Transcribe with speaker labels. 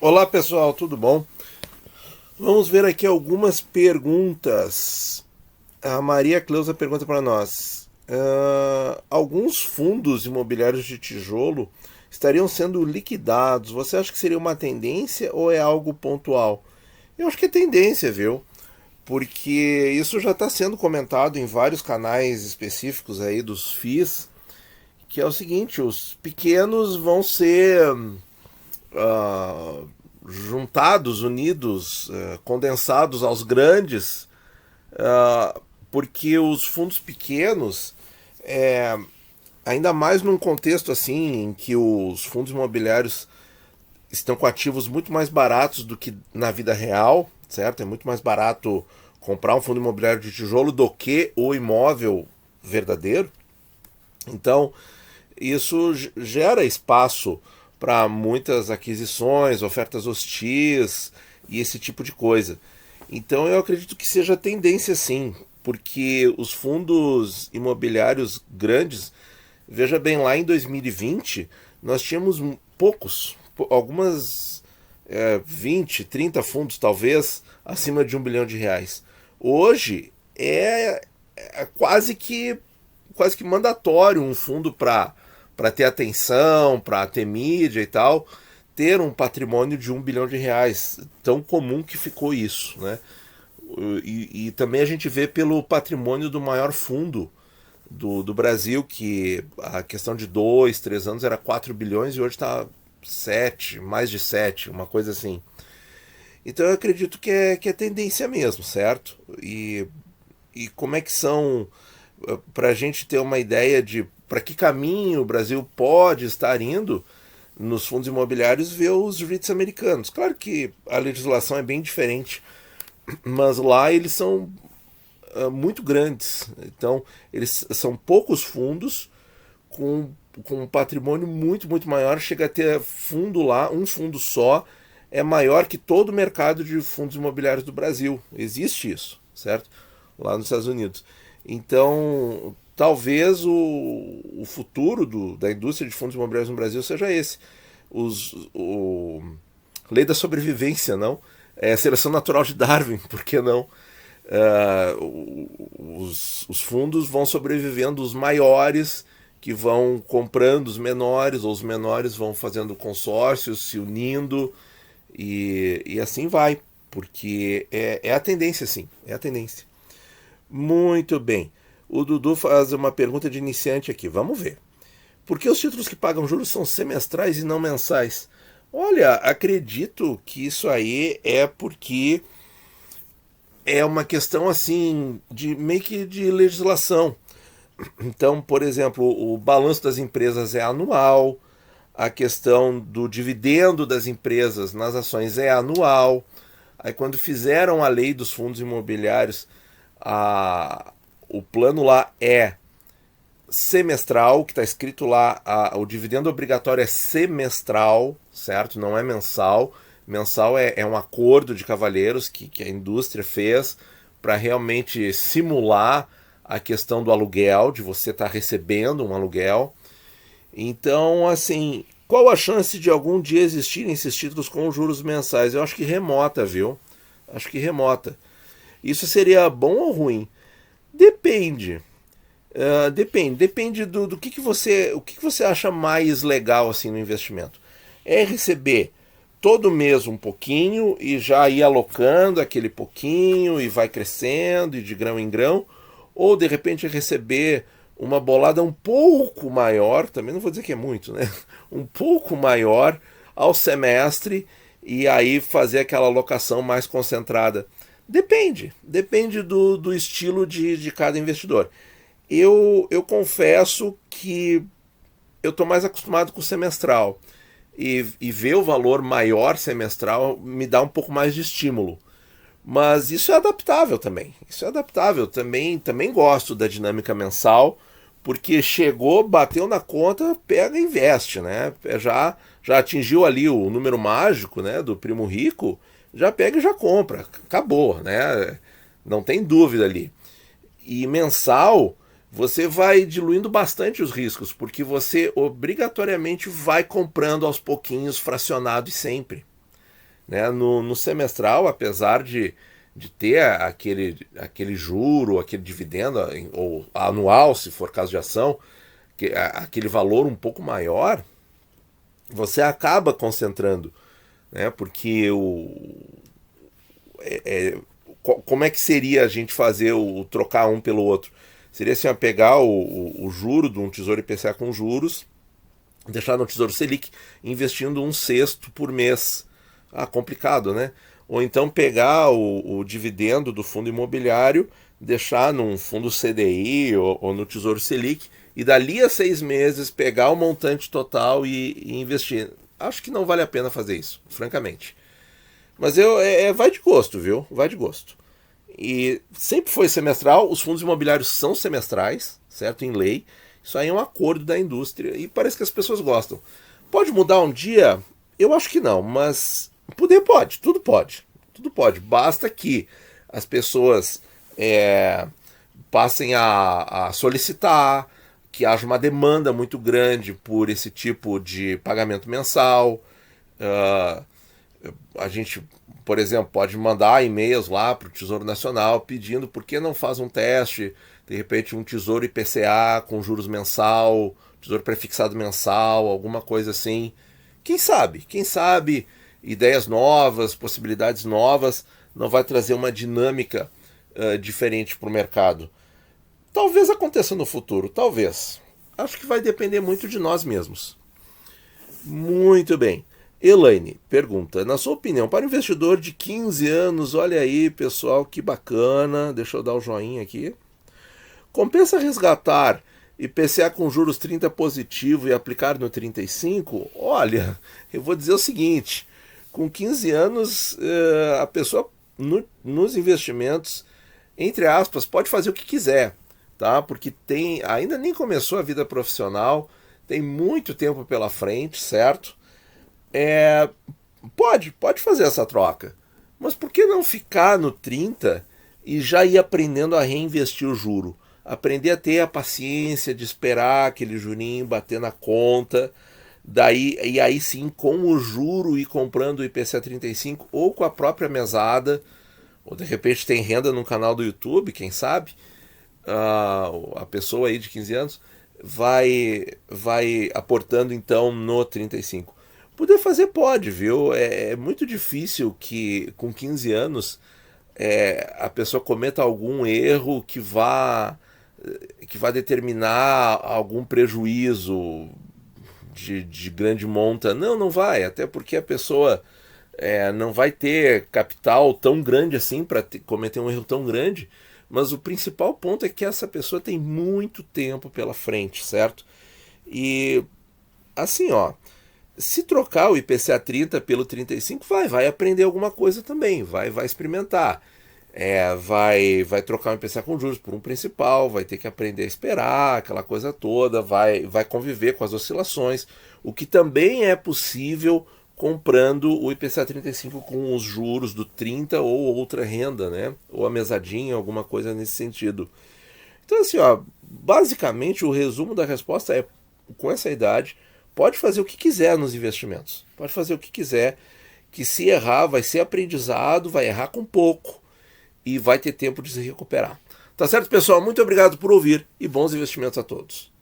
Speaker 1: Olá pessoal, tudo bom? Vamos ver aqui algumas perguntas. A Maria Cleusa pergunta para nós: alguns fundos imobiliários de tijolo estariam sendo liquidados. Você acha que seria uma tendência ou é algo pontual? Eu acho que é tendência, viu? Porque isso já está sendo comentado em vários canais específicos aí dos FIIs, que é o seguinte: os pequenos vão ser ah, juntados, unidos, condensados aos grandes, porque os fundos pequenos, ainda mais num contexto assim em que os fundos imobiliários estão com ativos muito mais baratos do que na vida real, certo? É muito mais barato comprar um fundo imobiliário de tijolo do que o imóvel verdadeiro. Então, isso gera espaço para muitas aquisições, ofertas hostis e esse tipo de coisa. Então eu acredito que seja tendência sim, porque os fundos imobiliários grandes, veja bem, lá em 2020 nós tínhamos poucos, algumas 20, 30 fundos talvez acima de R$ 1 bilhão. Hoje é quase que mandatório um fundo para ter atenção, para ter mídia e tal, ter um patrimônio de R$ 1 bilhão. Tão comum que ficou isso, né? E também a gente vê pelo patrimônio do maior fundo do Brasil, que a questão de 2, 3 anos era 4 bilhões e hoje está 7, mais de 7, uma coisa assim. Então eu acredito que é tendência mesmo, certo? E como é que são, para a gente ter uma ideia de para que caminho o Brasil pode estar indo nos fundos imobiliários, ver os REITs americanos. Claro que a legislação é bem diferente, mas lá eles são muito grandes. Então, eles são poucos fundos com um patrimônio muito, muito maior. Chega a ter fundo lá, um fundo só, é maior que todo o mercado de fundos imobiliários do Brasil. Existe isso, certo? Lá nos Estados Unidos. Então, talvez o futuro da indústria de fundos imobiliários no Brasil seja esse. O lei da sobrevivência, não? É a seleção natural de Darwin, por que não? Os fundos vão sobrevivendo, os maiores que vão comprando os menores, ou os menores vão fazendo consórcios, se unindo, e assim vai, porque é a tendência, sim, é a tendência. Muito bem. O Dudu faz uma pergunta de iniciante aqui. Vamos ver. Por que os títulos que pagam juros são semestrais e não mensais? Olha, acredito que isso aí é porque é uma questão assim de meio que de legislação. Então, por exemplo, o balanço das empresas é anual, a questão do dividendo das empresas nas ações é anual. Aí quando fizeram a lei dos fundos imobiliários, o plano lá é semestral, que está escrito lá, o dividendo obrigatório é semestral, certo? Não é mensal. Mensal é um acordo de cavalheiros que a indústria fez para realmente simular a questão do aluguel, de você estar recebendo um aluguel. Então, assim, qual a chance de algum dia existirem esses títulos com juros mensais? Eu acho que remota, viu? Acho que remota. Isso seria bom ou ruim? Depende. Depende do que você, o que você acha mais legal assim no investimento. É receber todo mês um pouquinho e já ir alocando aquele pouquinho e vai crescendo e de grão em grão, ou de repente receber uma bolada um pouco maior, também não vou dizer que é muito, né? Um pouco maior ao semestre e aí fazer aquela alocação mais concentrada. Depende do estilo de cada investidor. Eu confesso que eu estou mais acostumado com o semestral. E ver o valor maior semestral me dá um pouco mais de estímulo. Mas isso é adaptável também. Isso é adaptável. Também gosto da dinâmica mensal, porque chegou, bateu na conta, pega e investe, né? Já atingiu ali o número mágico, né, do primo rico, já pega e já compra. Acabou, né? Não tem dúvida ali. E mensal, você vai diluindo bastante os riscos, porque você obrigatoriamente vai comprando aos pouquinhos, fracionado e sempre. né? No semestral, apesar de ter aquele juro, aquele dividendo, ou anual, se for caso de ação, aquele valor um pouco maior, você acaba concentrando, né? Porque como é que seria a gente fazer trocar um pelo outro? Seria assim, pegar o juro de um Tesouro IPCA com juros, deixar no Tesouro Selic, investindo 1/6 por mês. Complicado, né? Ou então pegar o dividendo do fundo imobiliário, deixar num fundo CDI ou no Tesouro Selic, e dali a 6 meses pegar o montante total e investir. Acho que não vale a pena fazer isso, francamente. Mas vai de gosto, viu? Vai de gosto. E sempre foi semestral, os fundos imobiliários são semestrais, certo? Em lei. Isso aí é um acordo da indústria e parece que as pessoas gostam. Pode mudar um dia? Eu acho que não, mas poder pode, tudo pode. Tudo pode. Basta que as pessoas passem a solicitar, que haja uma demanda muito grande por esse tipo de pagamento mensal. A gente, por exemplo, pode mandar e-mails lá para o Tesouro Nacional pedindo por que não faz um teste, de repente um Tesouro IPCA com juros mensal, Tesouro prefixado mensal, alguma coisa assim. Quem sabe ideias novas, possibilidades novas, não vai trazer uma dinâmica diferente para o mercado. Talvez aconteça no futuro, talvez. Acho que vai depender muito de nós mesmos. Muito bem. Elaine pergunta, na sua opinião, para um investidor de 15 anos, olha aí, pessoal, que bacana, deixa eu dar o joinha aqui. Compensa resgatar IPCA com juros 30 positivo e aplicar no 35? Olha, eu vou dizer o seguinte, com 15 anos, a pessoa nos investimentos, entre aspas, pode fazer o que quiser, tá? Porque ainda nem começou a vida profissional, tem muito tempo pela frente, certo? Pode fazer essa troca, mas por que não ficar no 30 e já ir aprendendo a reinvestir o juro? Aprender a ter a paciência de esperar aquele jurinho bater na conta, e aí sim, com o juro, ir comprando o IPCA 35 ou com a própria mesada, ou de repente tem renda no canal do YouTube, quem sabe? A pessoa aí de 15 anos vai aportando então no 35. Poder fazer pode, viu? É muito difícil que com 15 anos a pessoa cometa algum erro que vá determinar algum prejuízo de grande monta. Não vai, até porque a pessoa não vai ter capital tão grande assim para cometer um erro tão grande, mas o principal ponto é que essa pessoa tem muito tempo pela frente, certo? E assim, se trocar o IPCA 30 pelo 35, vai aprender alguma coisa também, vai experimentar. Vai trocar um IPCA com juros por um principal, vai ter que aprender a esperar, aquela coisa toda, vai conviver com as oscilações, o que também é possível comprando o IPCA 35 com os juros do 30 ou outra renda, né? Ou a mesadinha, alguma coisa nesse sentido. Então assim, basicamente o resumo da resposta é, com essa idade, pode fazer o que quiser nos investimentos. Pode fazer o que quiser, que se errar vai ser aprendizado, vai errar com pouco e vai ter tempo de se recuperar. Tá certo, pessoal? Muito obrigado por ouvir e bons investimentos a todos.